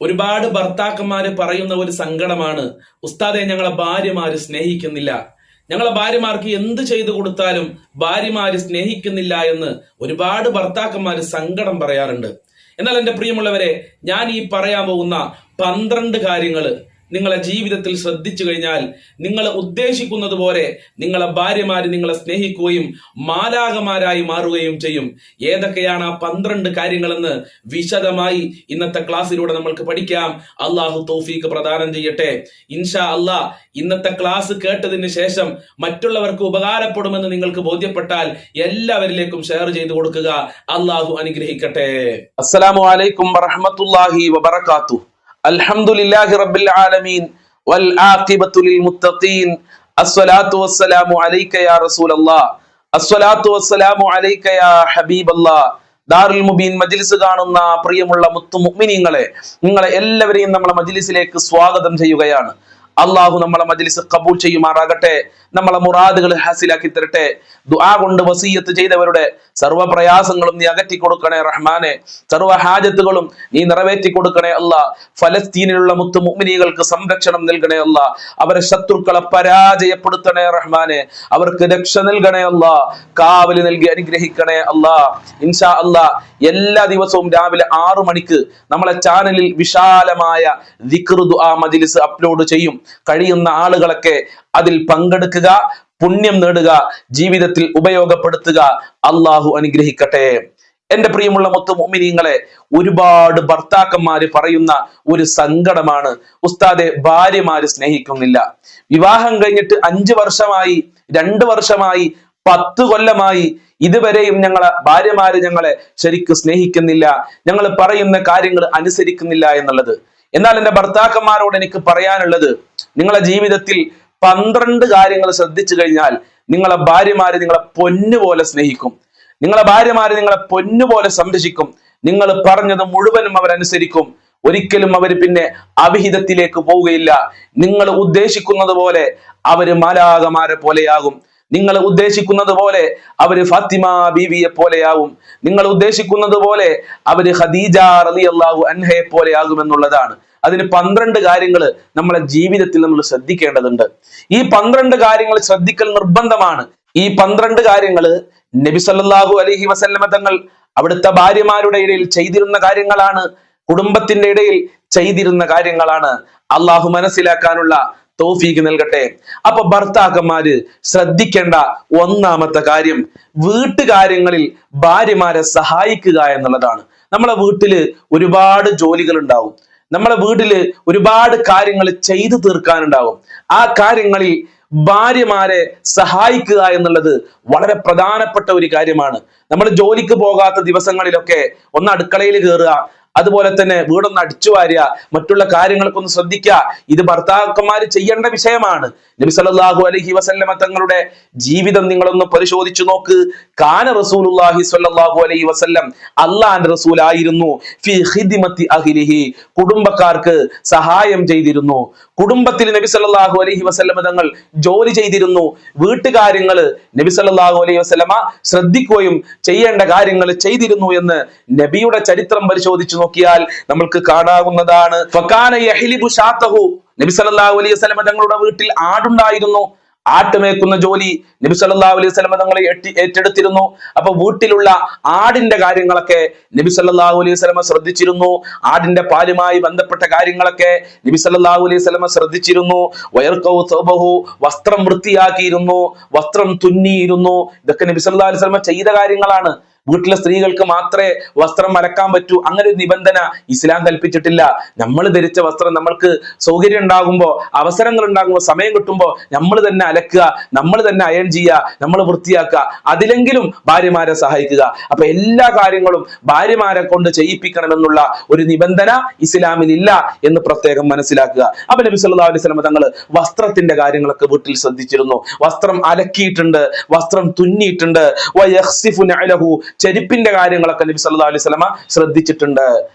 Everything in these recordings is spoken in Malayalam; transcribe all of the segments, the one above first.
ഒരുപാട് ഭർത്താക്കന്മാര് പറയുന്ന ഒരു സങ്കടമാണ്, ഉസ്താദെ ഞങ്ങളെ ഭാര്യമാര് സ്നേഹിക്കുന്നില്ല, ഞങ്ങളെ ഭാര്യമാർക്ക് എന്ത് ചെയ്തു കൊടുത്താലും ഭാര്യമാര് സ്നേഹിക്കുന്നില്ല എന്ന് ഒരുപാട് ഭർത്താക്കന്മാര് സങ്കടം പറയാറുണ്ട്. എന്നാൽ എന്റെ പ്രിയമുള്ളവരെ, ഞാൻ ഈ പറയാൻ പോകുന്ന 12 കാര്യങ്ങള് നിങ്ങളെ ജീവിതത്തിൽ ശ്രദ്ധിച്ചു കഴിഞ്ഞാൽ നിങ്ങൾ ഉദ്ദേശിക്കുന്നത് പോലെ നിങ്ങളെ ഭാര്യമാര് നിങ്ങളെ സ്നേഹിക്കുകയും മാലാഖമാരായി മാറുകയും ചെയ്യും. ഏതൊക്കെയാണ് ആ 12 കാര്യങ്ങളെന്ന് വിശദമായി ഇന്നത്തെ ക്ലാസ്സിലൂടെ നമ്മൾക്ക് പഠിക്കാം. അള്ളാഹു തൗഫീഖ് പ്രദാനം ചെയ്യട്ടെ. ഇൻഷാ അള്ളാഹ് ഇന്നത്തെ ക്ലാസ് കേട്ടതിന് ശേഷം മറ്റുള്ളവർക്ക് ഉപകാരപ്പെടുമെന്ന് നിങ്ങൾക്ക് ബോധ്യപ്പെട്ടാൽ എല്ലാവരിലേക്കും ഷെയർ ചെയ്തു കൊടുക്കുക. അള്ളാഹു അനുഗ്രഹിക്കട്ടെ. അസ്സലാമു അലൈക്കും വറഹ്മത്തുള്ളാഹി വബറകാതുഹു. അൽഹംദുലില്ലാഹി റബ്ബിൽ ആലമീൻ വൽ ആഖിബത്തു ലിൽ മുത്തഖീൻ. അസ്സലാത്തു വസ്സലാമു അലൈക യാ റസൂലല്ലാഹ്. അസ്സലാത്തു വസ്സലാമു അലൈക യാ ഹബീബല്ലാഹ്. ദാറുൽ മുബീൻ മജ്ലിസ് കാണുന്ന പ്രിയമുള്ള മുത്തു മുഅ്മിനീങ്ങളെ, നിങ്ങളെ എല്ലാവരെയും നമ്മളെ മജ്ലിസിലേക്ക് സ്വാഗതം ചെയ്യുകയാണ്. അള്ളാഹു നമ്മളെ മജ്ലിസ് കബൂൽ ചെയ്യുമാറാകട്ടെ. നമ്മളെ മുറാദുകൾ ഹാസിലാക്കി തരട്ടെ. ദുആ കൊണ്ട് വസിയത്ത് ചെയ്തവരുടെ സർവ്വ പ്രയാസങ്ങളും നീ അകറ്റി കൊടുക്കണേ റഹ്മാനെ. സർവ്വ ഹാജത്തുകളും നീ നിറവേറ്റി കൊടുക്കണേ അല്ലാ. ഫലസ്തീനിലുള്ള മുത്തു മുഅ്മിനീകൾക്ക് സംരക്ഷണം നൽകണേ അല്ലാ. അവരെ ശത്രുക്കളെ പരാജയപ്പെടുത്തണേ റഹ്മാനെ. അവർക്ക് രക്ഷ നൽകണേ അല്ലാ. കാവല് നൽകി അനുഗ്രഹിക്കണേ അല്ലാ. ഇൻഷാ അല്ലാ എല്ലാ ദിവസവും രാവിലെ 6 മണിക്ക് നമ്മളെ ചാനലിൽ വിശാലമായ ദിക്ർ ദുആ മജ്ലിസ് അപ്ലോഡ് ചെയ്യും. കഴിയുന്ന ആളുകളൊക്കെ അതിൽ പങ്കെടുക്കുക, പുണ്യം നേടുക, ജീവിതത്തിൽ ഉപയോഗപ്പെടുത്തുക. അള്ളാഹു അനുഗ്രഹിക്കട്ടെ. എന്റെ പ്രിയമുള്ള മുത്തു മുഅ്മിനീങ്ങളെ, ഒരുപാട് ഭർത്താക്കന്മാര് പറയുന്ന ഒരു സങ്കടമാണ്, ഉസ്താദെ ഭാര്യമാര് സ്നേഹിക്കുന്നില്ല. വിവാഹം കഴിഞ്ഞിട്ട് 5 വർഷമായി, 2 വർഷമായി, 10 കൊല്ലമായി, ഇതുവരെയും ഞങ്ങളെ ഭാര്യമാര് ഞങ്ങളെ ശരിക്കും സ്നേഹിക്കുന്നില്ല, ഞങ്ങൾ പറയുന്ന കാര്യങ്ങൾ അനുസരിക്കുന്നില്ല എന്നുള്ളത്. എന്നാൽ എന്റെ ഭർത്താക്കന്മാരോട് എനിക്ക് പറയാനുള്ളത്, നിങ്ങളെ ജീവിതത്തിൽ 12 കാര്യങ്ങൾ ശ്രദ്ധിച്ചു കഴിഞ്ഞാൽ നിങ്ങളെ ഭാര്യമാര് നിങ്ങളെ പൊന്നുപോലെ സ്നേഹിക്കും. നിങ്ങളെ ഭാര്യമാര് നിങ്ങളെ പൊന്നുപോലെ സംരക്ഷിക്കും. നിങ്ങൾ പറഞ്ഞത് മുഴുവനും അവരനുസരിക്കും. ഒരിക്കലും അവർ പിന്നെ അവിഹിതത്തിലേക്ക് പോവുകയില്ല. നിങ്ങൾ ഉദ്ദേശിക്കുന്നത് പോലെ അവര് മാലാഖമാരെ പോലെയാകും. നിങ്ങൾ ഉദ്ദേശിക്കുന്നത് പോലെ അവര് ഫാത്തിമ ബീവിയെ പോലെയാവും. നിങ്ങൾ ഉദ്ദേശിക്കുന്നത് പോലെ അവര് ഖദീജ റളിയല്ലാഹു അൻഹയെ പോലെയാകുമെന്നുള്ളതാണ്. അതിന് 12 കാര്യങ്ങൾ നമ്മളെ ജീവിതത്തിൽ നമ്മൾ ശ്രദ്ധിക്കേണ്ടതുണ്ട്. ഈ 12 കാര്യങ്ങൾ ശ്രദ്ധിക്കൽ നിർബന്ധമാണ്. ഈ 12 കാര്യങ്ങൾ നബി സല്ലല്ലാഹു അലൈഹി വസല്ലമ തങ്ങൾ അവിടുത്തെ ഭാര്യമാരുടെ ഇടയിൽ ചെയ്തിരുന്ന കാര്യങ്ങളാണ്. കുടുംബത്തിന്റെ ഇടയിൽ ചെയ്തിരുന്ന കാര്യങ്ങളാണ്. അള്ളാഹു മനസ്സിലാക്കാനുള്ള തൗഫീഖ് നൽകട്ടെ. അപ്പൊ ഭർത്താക്കന്മാര് ശ്രദ്ധിക്കേണ്ട ഒന്നാമത്തെ കാര്യം, വീട്ടുകാര്യങ്ങളിൽ ഭാര്യമാരെ സഹായിക്കുക എന്നുള്ളതാണ്. നമ്മളെ വീട്ടില് ഒരുപാട് ജോലികൾ ഉണ്ടാവും. നമ്മളെ വീട്ടില് ഒരുപാട് കാര്യങ്ങൾ ചെയ്തു തീർക്കാനുണ്ടാവും. ആ കാര്യങ്ങളിൽ ഭാര്യമാരെ സഹായിക്കുക എന്നുള്ളത് വളരെ പ്രധാനപ്പെട്ട ഒരു കാര്യമാണ്. നമ്മൾ ജോലിക്ക് പോകാത്ത ദിവസങ്ങളിലൊക്കെ ഒന്ന് അടുക്കളയിൽ കയറുക, അതുപോലെ തന്നെ വീടൊന്ന് അടിച്ചു വാരുക, മറ്റുള്ള കാര്യങ്ങൾക്കൊന്ന് ശ്രദ്ധിക്കുക. ഇത് ഭർത്താക്കന്മാര് ചെയ്യേണ്ട വിഷയമാണ്. നബി സല്ലല്ലാഹു അലൈഹി വസല്ലമ തങ്ങളുടെ ജീവിതം നിങ്ങളൊന്ന് പരിശോധിച്ചു നോക്ക്. കാന റസൂലുള്ളാഹി സ്വല്ലല്ലാഹു അലൈഹി വസല്ലം, അല്ലാഹുവിന്റെ റസൂലായിരുന്നു, ഫി ഖിദ്മത്തി അഹ്ലിഹി, കുടുംബക്കാർക്ക് സഹായം ചെയ്തിരുന്നു. കുടുംബത്തിൽ നബി സല്ലല്ലാഹു അലൈഹി വസല്ലമ തങ്ങൾ ജോലി ചെയ്തിരുന്നു. വീട്ടുകാര്യങ്ങൾ നബി സല്ലല്ലാഹു അലൈഹി വസല്ലമ ശ്രദ്ധിക്കുകയും ചെയ്യേണ്ട കാര്യങ്ങൾ ചെയ്തിരുന്നു എന്ന് നബിയുടെ ചരിത്രം പരിശോധിച്ചു നോക്കിയാൽ നമ്മൾക്ക് കാണാവുന്നതാണ്. ഫകാന യഹ്ലിബു ഷാതഹു, നബി സല്ലല്ലാഹു അലൈഹി വസല്ലമ തങ്ങളുടെ വീട്ടിൽ ആടുണ്ടായിരുന്നു. ആട്ടുമേക്കുന്ന ജോലി നബി സല്ലല്ലാഹു അലൈഹി വസല്ലമ തങ്ങളെ ഏറ്റെടുത്തിരുന്നു. അപ്പൊ വീട്ടിലുള്ള ആടിന്റെ കാര്യങ്ങളൊക്കെ നബി സല്ലല്ലാഹു അലൈഹി വസല്ലമ ശ്രദ്ധിച്ചിരുന്നു. ആടിന്റെ പാലുമായി ബന്ധപ്പെട്ട കാര്യങ്ങളൊക്കെ നബി സല്ലല്ലാഹു അലൈഹി വസല്ലമ ശ്രദ്ധിച്ചിരുന്നു. വയർഖൗ സൗബഹു, വസ്ത്രം വൃത്തിയാക്കിയിരുന്നു, വസ്ത്രം തുന്നിയിരുന്നു. ഇതൊക്കെ നബി സല്ലല്ലാഹു അലൈഹി വസല്ലമ ചെയ്ത കാര്യങ്ങളാണ്. വീട്ടിലെ സ്ത്രീകൾക്ക് മാത്രമേ വസ്ത്രം അലക്കാൻ പറ്റൂ, അങ്ങനെ ഒരു നിബന്ധന ഇസ്ലാം കൽപ്പിച്ചിട്ടില്ല. നമ്മൾ ധരിച്ച വസ്ത്രം നമ്മൾക്ക് സൗകര്യം ഉണ്ടാകുമ്പോൾ, അവസരങ്ങൾ ഉണ്ടാകുമ്പോൾ, സമയം കിട്ടുമ്പോൾ നമ്മൾ തന്നെ അലക്കുക, നമ്മൾ തന്നെ അയൺ ചെയ്യുക, നമ്മൾ വൃത്തിയാക്കുക. അതിലെങ്കിലും ഭാര്യമാരെ സഹായിക്കുക. അപ്പൊ എല്ലാ കാര്യങ്ങളും ഭാര്യമാരെ കൊണ്ട് ചെയ്യിപ്പിക്കണമെന്നുള്ള ഒരു നിബന്ധന ഇസ്ലാമിൽ ഇല്ല എന്ന് പ്രത്യേകം മനസ്സിലാക്കുക. അപ്പൊ നബി സല്ലല്ലാഹു അലൈഹി വസല്ലം തങ്ങൾ വസ്ത്രത്തിന്റെ കാര്യങ്ങളൊക്കെ വീട്ടിൽ ശ്രദ്ധിച്ചിരുന്നു. വസ്ത്രം അലക്കിയിട്ടുണ്ട്, വസ്ത്രം തുന്നിയിട്ടുണ്ട്. വയഖ്സിഫു നഅലഹു, ചെരുപ്പിന്റെ കാര്യങ്ങളൊക്കെ നബി സല്ലല്ലാഹു അലൈഹി വസല്ലമ ശ്രദ്ധിച്ചിട്ടുണ്ട്.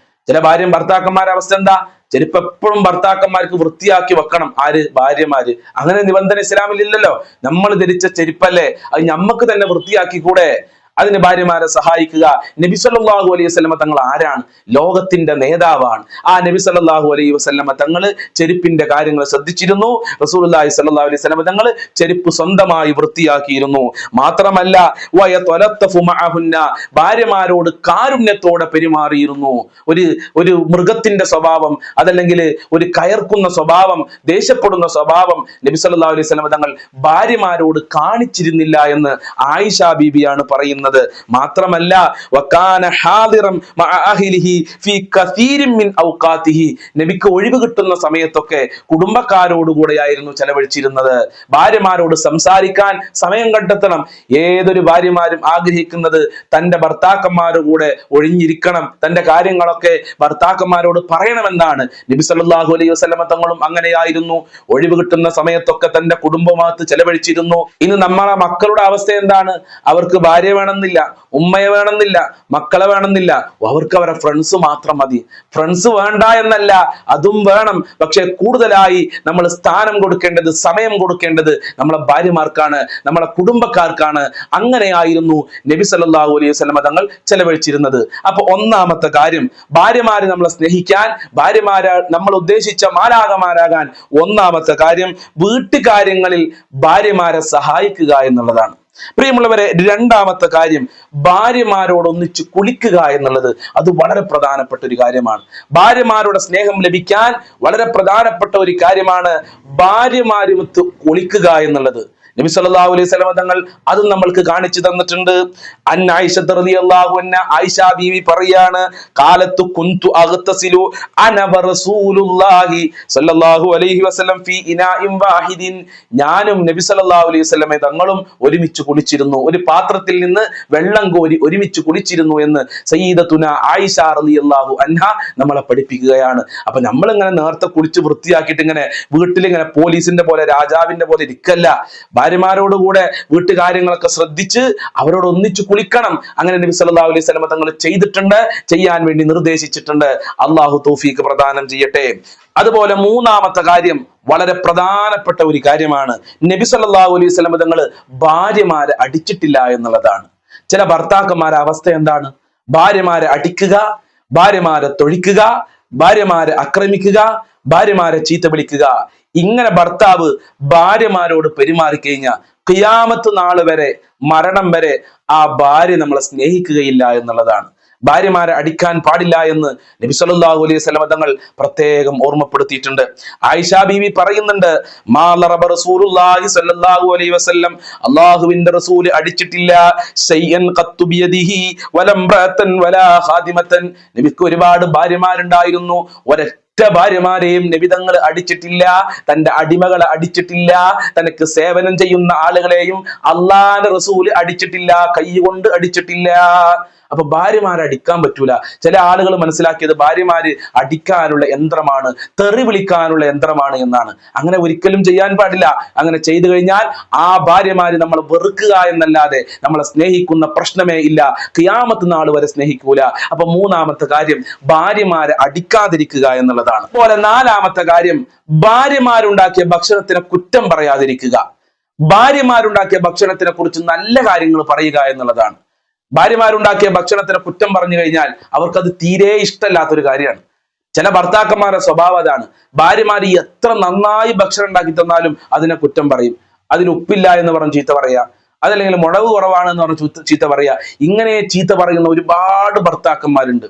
ചില ഭർത്താക്കന്മാരുടെ അവസ്ഥ എന്താ? ചെരുപ്പ് എപ്പോഴും ഭർത്താക്കന്മാർക്ക് വൃത്തിയാക്കി വെക്കണം. ആര്? ഭാര്യമാര്. അങ്ങനെ നിബന്ധന ഇസ്ലാമിൽ ഇല്ലല്ലോ. നമ്മൾ ധരിച്ച ചെരുപ്പല്ലേ, അത് നമ്മക്ക് തന്നെ വൃത്തിയാക്കി കൂടെ? അതിന് ഭാര്യമാരെ സഹായിക്കുക. നബി സല്ലല്ലാഹു അലൈഹി വസല്ലമ തങ്ങൾ ആരാണ്? ലോകത്തിന്റെ നേതാവാണ്. ആ നബി സല്ലല്ലാഹു അലൈഹി വസല്ലമ തങ്ങൾ ചെരുപ്പിന്റെ കാര്യങ്ങൾ ശ്രദ്ധിച്ചിരുന്നു. റസൂലുള്ളാഹി സ്വല്ലല്ലാഹു അലൈഹി വസല്ലമ തങ്ങൾ ചെരുപ്പ് സ്വന്തമായി വൃത്തിയാക്കിയിരുന്നു. മാത്രമല്ല വയതലത്തഫു മഅഹുന്ന, ഭാര്യമാരോട് കാരുണ്യത്തോടെ പെരുമാറിയിരുന്നു. ഒരു മൃഗത്തിന്റെ സ്വഭാവം, അതല്ലെങ്കിൽ ഒരു കയർക്കുന്ന സ്വഭാവം, ദേഷ്യപ്പെടുന്ന സ്വഭാവം നബി സല്ലല്ലാഹു അലൈഹി വസല്ലമ തങ്ങൾ ഭാര്യമാരോട് കാണിച്ചിരുന്നില്ല എന്ന് ആയിഷ ബീബിയാണ് പറയുന്നത്. മാത്രമല്ല വകാന ഹാദിറൻ മഅ അഹ്ലിഹി ഫീ കസീരിൻ മിൻ ഔഖാതിഹി, നബിക്ക് ഒഴിവ് കിട്ടുന്ന സമയത്തൊക്കെ കുടുംബക്കാരോടുകൂടെയായിരുന്നു ചെലവഴിച്ചിരുന്നത്. ഭാര്യമാരോട് സംസാരിക്കാൻ സമയം കണ്ടെത്തണം. ഏതൊരു ഭാര്യമാരും ആഗ്രഹിക്കുന്നത് തന്റെ ഭർത്താക്കന്മാരുടെ കൂടെ ഒഴിഞ്ഞിരിക്കണം, തന്റെ കാര്യങ്ങളൊക്കെ ഭർത്താക്കന്മാരോട് പറയണമെന്നാണ്. നബി സല്ലല്ലാഹു അലൈഹി വസല്ലമ തങ്ങളും അങ്ങനെയായിരുന്നു. ഒഴിവ് കിട്ടുന്ന സമയത്തൊക്കെ തന്റെ കുടുംബമായിട്ട് ചെലവഴിച്ചിരുന്നു. ഇന്ന് നമ്മളെ മക്കളുടെ അവസ്ഥ എന്താണ്? അവർക്ക് ഭാര്യ വേണമെന്നില്ല, ഉമ്മയെ വേണമെന്നില്ല, മക്കളെ വേണമെന്നില്ല, അവർക്ക് അവരെ ഫ്രണ്ട്സ് മാത്രം മതി. ഫ്രണ്ട്സ് വേണ്ട എന്നല്ല, അതും വേണം. പക്ഷെ കൂടുതലായി നമ്മൾ സ്ഥാനം കൊടുക്കേണ്ടത്, സമയം കൊടുക്കേണ്ടത് നമ്മളെ ഭാര്യമാർക്കാണ്, നമ്മളെ കുടുംബക്കാർക്കാണ്. അങ്ങനെയായിരുന്നു നബി സല്ലല്ലാഹു അലൈഹി വസല്ലമ തങ്ങൾ ചെലവഴിച്ചിരുന്നത്. അപ്പൊ ഒന്നാമത്തെ കാര്യം, ഭാര്യമാരെ നമ്മളെ സ്നേഹിക്കാൻ, ഭാര്യമാരെ നമ്മൾ ഉദ്ദേശിച്ച മാലാഖമാരാകാൻ ഒന്നാമത്തെ കാര്യം വീട്ടുകാര്യങ്ങളിൽ ഭാര്യമാരെ സഹായിക്കുക എന്നുള്ളതാണ്. പ്രിയമുള്ളവരെ, രണ്ടാമത്തെ കാര്യം ഭാര്യമാരോട് ഒന്നിച്ച് കുളിക്കുക എന്നുള്ളത്. അത് വളരെ പ്രധാനപ്പെട്ട ഒരു കാര്യമാണ്. ഭാര്യമാരുടെ സ്നേഹം ലഭിക്കാൻ വളരെ പ്രധാനപ്പെട്ട ഒരു കാര്യമാണ് ഭാര്യമാരുമൊത്ത് കുളിക്കുക എന്നുള്ളത്. നബി സല്ലല്ലാഹു അലൈഹി വസല്ലം തങ്ങൾ അത് നമ്മൾക്ക് കാണിച്ചു തന്നിട്ടുണ്ട്. അൻ ആയിഷ റളിയല്ലാഹു അൻഹ, ആയിഷ ബീവി പറയാണ്, ഖാലത്തു കുന്തു അഗ്തസിലു അന വറസൂലുള്ളാഹി സ്വല്ലല്ലാഹു അലൈഹി വസല്ലം ഫീ ഇനാഇൻ വാഹിദിൻ, ഞാനും നബി സല്ലല്ലാഹു അലൈഹി വസല്ലം തങ്ങളും ഒരുമിച്ച് കുളിച്ചിരുന്നു, ഒരു പാത്രത്തിൽ നിന്ന് വെള്ളം കോരി ഒരുമിച്ച് കുളിച്ചിരുന്നു എന്ന് സയ്യിദത്തുന ആയിഷ റളിയല്ലാഹു അൻഹ നമ്മളെ പഠിപ്പിക്കുകയാണ്. അപ്പൊ നമ്മൾ ഇങ്ങനെ നേരത്തെ കുളിച്ച് വൃത്തിയാക്കിയിട്ട് ഇങ്ങനെ വീട്ടിൽ ഇങ്ങനെ പോലീസിന്റെ പോലെ, രാജാവിന്റെ പോലെ ഇരിക്കല്ല. ഭാര്യമാരോടുകൂടെ വീട്ടുകാര്യങ്ങളൊക്കെ ശ്രദ്ധിച്ച് അവരോട് ഒന്നിച്ചു കുളിക്കണം. അങ്ങനെ നബി സല്ലല്ലാഹു അലൈഹി വസല്ലം തങ്ങൾ ചെയ്തിട്ടുണ്ട്, ചെയ്യാൻ വേണ്ടി നിർദ്ദേശിച്ചിട്ടുണ്ട്. അള്ളാഹു തൗഫീഖ് പ്രദാനം ചെയ്യട്ടെ. അതുപോലെ മൂന്നാമത്തെ കാര്യം വളരെ പ്രധാനപ്പെട്ട ഒരു കാര്യമാണ്. നബി സല്ലല്ലാഹു അലൈഹി വസല്ലം തങ്ങൾ ഭാര്യമാരെ അടിച്ചിട്ടില്ല എന്നുള്ളതാണ്. ചില ഭർത്താക്കന്മാരുടെ അവസ്ഥ എന്താണ്? ഭാര്യമാരെ അടിക്കുക, ഭാര്യമാരെ തൊഴിക്കുക, ഭാര്യമാരെ ആക്രമിക്കുക, ഭാര്യമാരെ ചീത്ത വിളിക്കുക. ഇങ്ങനെ ഭർത്താവ് ഭാര്യമാരോട് പെരുമാറിക്കഴിഞ്ഞാൽ ഖിയാമത്ത് നാൾ വരെ, മരണം വരെ ആ ഭാര്യ നമ്മളെ സ്നേഹിക്കുകയില്ല എന്നുള്ളതാണ്. ഭാര്യമാരെ അടിക്കാൻ പാടില്ല എന്ന് നബി സല്ലല്ലാഹു അലൈഹി വസല്ലം തങ്ങൾ പ്രത്യേകം ഓർമ്മപ്പെടുത്തിയിട്ടുണ്ട്. ആയിഷ ബീവി പറയുന്നുണ്ട്, മാ ലറബ റസൂലുള്ളാഹി സ്വല്ലല്ലാഹു അലൈഹി വസല്ലം, അല്ലാഹുവിന്റെ റസൂൽ അടിച്ചിട്ടില്ല ശൈഅൻ ഖത്തു ബിയദിഹി വലംറഅതൻ വലാ ഖാദിമതൻ. നബിക്ക് ഒരുപാട് ഭാര്യമാരുണ്ടായിരുന്നു, ഒരൊറ്റ ഭാര്യമാരെയും നബി തങ്ങൾ അടിച്ചിട്ടില്ല, തന്റെ അടിമകളെ അടിച്ചിട്ടില്ല, തനക്ക് സേവനം ചെയ്യുന്ന ആളുകളെയും അള്ളാന്റെ റസൂല് അടിച്ചിട്ടില്ല, കൈ കൊണ്ട് അടിച്ചിട്ടില്ല. അപ്പൊ ഭാര്യമാരെ അടിക്കാൻ പറ്റൂല. ചില ആളുകൾ മനസ്സിലാക്കിയത് ഭാര്യമാര് അടിക്കാനുള്ള യന്ത്രമാണ്, തെറി വിളിക്കാനുള്ള യന്ത്രമാണ് എന്നാണ്. അങ്ങനെ ഒരിക്കലും ചെയ്യാൻ പാടില്ല. അങ്ങനെ ചെയ്തു കഴിഞ്ഞാൽ ആ ഭാര്യമാര് നമ്മളെ വെറുക്കുക എന്നല്ലാതെ നമ്മളെ സ്നേഹിക്കുന്ന പ്രശ്നമേ ഇല്ല, ഖിയാമത്ത് നാൾ വരെ സ്നേഹിക്കൂല. അപ്പൊ മൂന്നാമത്തെ കാര്യം ഭാര്യമാരെ അടിക്കാതിരിക്കുക എന്നുള്ളതാണ്. അതുപോലെ നാലാമത്തെ കാര്യം ഭാര്യമാരുണ്ടാക്കിയ ഭക്ഷണത്തിനെ കുറ്റം പറയാതിരിക്കുക. ഭാര്യമാരുണ്ടാക്കിയ ഭക്ഷണത്തിനെ കുറിച്ച് നല്ല കാര്യങ്ങൾ പറയുക എന്നുള്ളതാണ്. ഭാര്യമാരുണ്ടാക്കിയ ഭക്ഷണത്തിനെ കുറ്റം പറഞ്ഞു കഴിഞ്ഞാൽ അവർക്കത് തീരെ ഇഷ്ടമല്ലാത്തൊരു കാര്യമാണ്. ചില ഭർത്താക്കന്മാരുടെ സ്വഭാവം അതാണ്. ഭാര്യമാര് എത്ര നന്നായി ഭക്ഷണം ഉണ്ടാക്കി തന്നാലും അതിനെ കുറ്റം പറയും. അതിന് ഉപ്പില്ല എന്ന് പറഞ്ഞ് ചീത്ത പറയാ, അതല്ലെങ്കിൽ മുളക് കുറവാണ് എന്ന് പറഞ്ഞ് ചീത്ത പറയാ. ഇങ്ങനെ ചീത്ത പറയുന്ന ഒരുപാട് ഭർത്താക്കന്മാരുണ്ട്.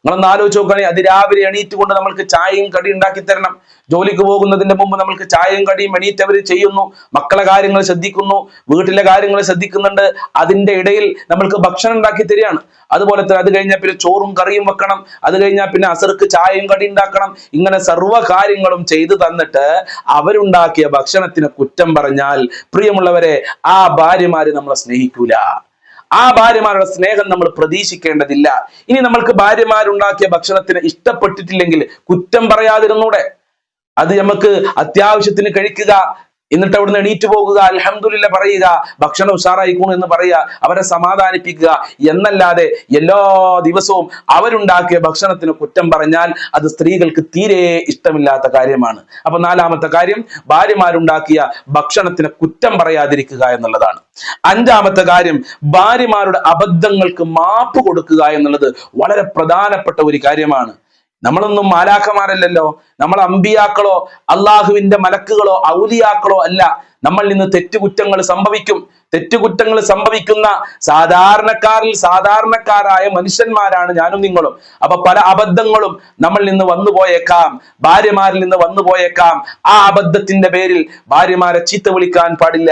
നിങ്ങളൊന്ന് ആലോചിച്ച് നോക്കുകയാണെങ്കിൽ, അതിരാവിലെ എണീറ്റ് കൊണ്ട് നമ്മൾക്ക് ചായയും കടി ഉണ്ടാക്കി തരണം. ജോലിക്ക് പോകുന്നതിന്റെ മുമ്പ് നമ്മൾക്ക് ചായയും കടിയും എണീറ്റ് അവർ ചെയ്യുന്നു, മക്കളെ കാര്യങ്ങൾ ശ്രദ്ധിക്കുന്നു, വീട്ടിലെ കാര്യങ്ങൾ ശ്രദ്ധിക്കുന്നുണ്ട്. അതിന്റെ ഇടയിൽ നമ്മൾക്ക് ഭക്ഷണം ഉണ്ടാക്കി തരികയാണ്. അതുപോലെ തന്നെ അത് കഴിഞ്ഞാൽ പിന്നെ ചോറും കറിയും വെക്കണം, അത് കഴിഞ്ഞാൽ പിന്നെ അസർക്ക് ചായയും കടി ഉണ്ടാക്കണം. ഇങ്ങനെ സർവ്വ കാര്യങ്ങളും ചെയ്തു തന്നിട്ട് അവരുണ്ടാക്കിയ ഭക്ഷണത്തിന് കുറ്റം പറഞ്ഞാൽ, പ്രിയമുള്ളവരെ, ആ ഭാര്യമാര് നമ്മളെ സ്നേഹിക്കൂല. ആ ഭാര്യമാരുടെ സ്നേഹം നമ്മൾ പ്രതീക്ഷിക്കേണ്ടതില്ല. ഇനി നമ്മൾക്ക് ഭാര്യമാരുണ്ടാക്കിയ ഭക്ഷണത്തിന് ഇഷ്ടപ്പെട്ടിട്ടില്ലെങ്കിൽ കുറ്റം പറയാതിരുന്നൂടെ? അത് നമുക്ക് അത്യാവശ്യത്തിന് കഴിക്കുക, എന്നിട്ട് അവിടുന്ന് എണീറ്റ് പോകുക, അൽഹംദുലില്ലാ പറയുക, ഭക്ഷണം ഉഷാറായിക്കോണു എന്ന് പറയുക, അവരെ സമാധാനിപ്പിക്കുക എന്നല്ലാതെ എല്ലാ ദിവസവും അവരുണ്ടാക്കിയ ഭക്ഷണത്തിന് കുറ്റം പറഞ്ഞാൽ അത് സ്ത്രീകൾക്ക് തീരെ ഇഷ്ടമില്ലാത്ത കാര്യമാണ്. അപ്പൊ നാലാമത്തെ കാര്യം, ഭാര്യമാരുണ്ടാക്കിയ ഭക്ഷണത്തിന് കുറ്റം പറയാതിരിക്കുക എന്നുള്ളതാണ്. അഞ്ചാമത്തെ കാര്യം, ഭാര്യമാരുടെ അബദ്ധങ്ങൾക്ക് മാപ്പ് കൊടുക്കുക എന്നുള്ളത് വളരെ പ്രധാനപ്പെട്ട ഒരു കാര്യമാണ്. നമ്മളൊന്നും മാലാഖമാരല്ലല്ലോ, നമ്മൾ അമ്പിയാക്കളോ അള്ളാഹുവിന്റെ മലക്കുകളോ ഔലിയാക്കളോ അല്ല. നമ്മൾ നിന്ന് തെറ്റുകുറ്റങ്ങൾ സംഭവിക്കും. തെറ്റുകുറ്റങ്ങൾ സംഭവിക്കുന്ന സാധാരണക്കാരിൽ സാധാരണക്കാരായ മനുഷ്യന്മാരാണ് ഞാനും നിങ്ങളും. അപ്പൊ പല അബദ്ധങ്ങളും നമ്മൾ നിന്ന് വന്നു പോയേക്കാം, ഭാര്യമാരിൽ നിന്ന് വന്നു പോയേക്കാം. ആ അബദ്ധത്തിന്റെ പേരിൽ ഭാര്യമാരെ ചീത്ത വിളിക്കാൻ പാടില്ല.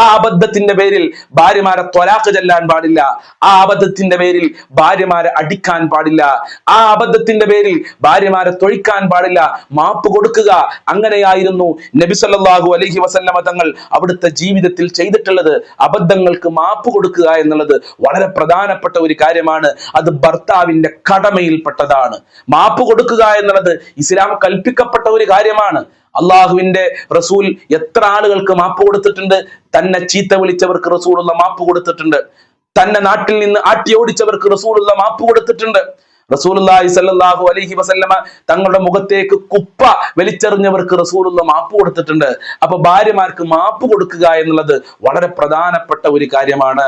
ആ അബദ്ധത്തിന്റെ പേരിൽ ഭാര്യമാരെ ത്വലാഖ് ചെല്ലാൻ പാടില്ല. ആ അബദ്ധത്തിന്റെ പേരിൽ ഭാര്യമാരെ അടിക്കാൻ പാടില്ല. ആ അബദ്ധത്തിന്റെ പേരിൽ ഭാര്യമാരെ തൊഴിക്കാൻ പാടില്ല. മാപ്പ് കൊടുക്കുക. അങ്ങനെയായിരുന്നു നബി സല്ലല്ലാഹു അലൈഹി വസല്ലമ തങ്ങൾ അവിടുത്തെ ജീവിതത്തിൽ ചെയ്തിട്ടുള്ളത്. അബദ്ധങ്ങൾക്ക് മാപ്പ് കൊടുക്കുക എന്നുള്ളത് വളരെ പ്രധാനപ്പെട്ട ഒരു കാര്യമാണ്. അത് ഭർത്താവിന്റെ കടമയിൽപ്പെട്ടതാണ്. മാപ്പ് കൊടുക്കുക എന്നുള്ളത് ഇസ്ലാം കൽപ്പിക്കപ്പെട്ട ഒരു കാര്യമാണ്. അള്ളാഹുവിന്റെ റസൂൽ എത്ര ആളുകൾക്ക് മാപ്പ് കൊടുത്തിട്ടുണ്ട്. തന്നെ ചീത്ത വിളിച്ചവർക്ക് റസൂലുള്ള മാപ്പ് കൊടുത്തിട്ടുണ്ട്. തന്നെ നാട്ടിൽ നിന്ന് ആട്ടിയോടിച്ചവർക്ക് റസൂലുള്ള മാപ്പ് കൊടുത്തിട്ടുണ്ട്. റസൂലുള്ളാഹി സ്വല്ലല്ലാഹു അലൈഹി വസല്ലമ തങ്ങളുടെ മുഖത്തേക്ക് കുപ്പ വലിച്ചെറിഞ്ഞവർക്ക് റസൂലുള്ള മാപ്പ് കൊടുത്തിട്ടുണ്ട്. അപ്പൊ ഭാര്യമാർക്ക് മാപ്പ് കൊടുക്കുക എന്നുള്ളത് വളരെ പ്രധാനപ്പെട്ട ഒരു കാര്യമാണ്.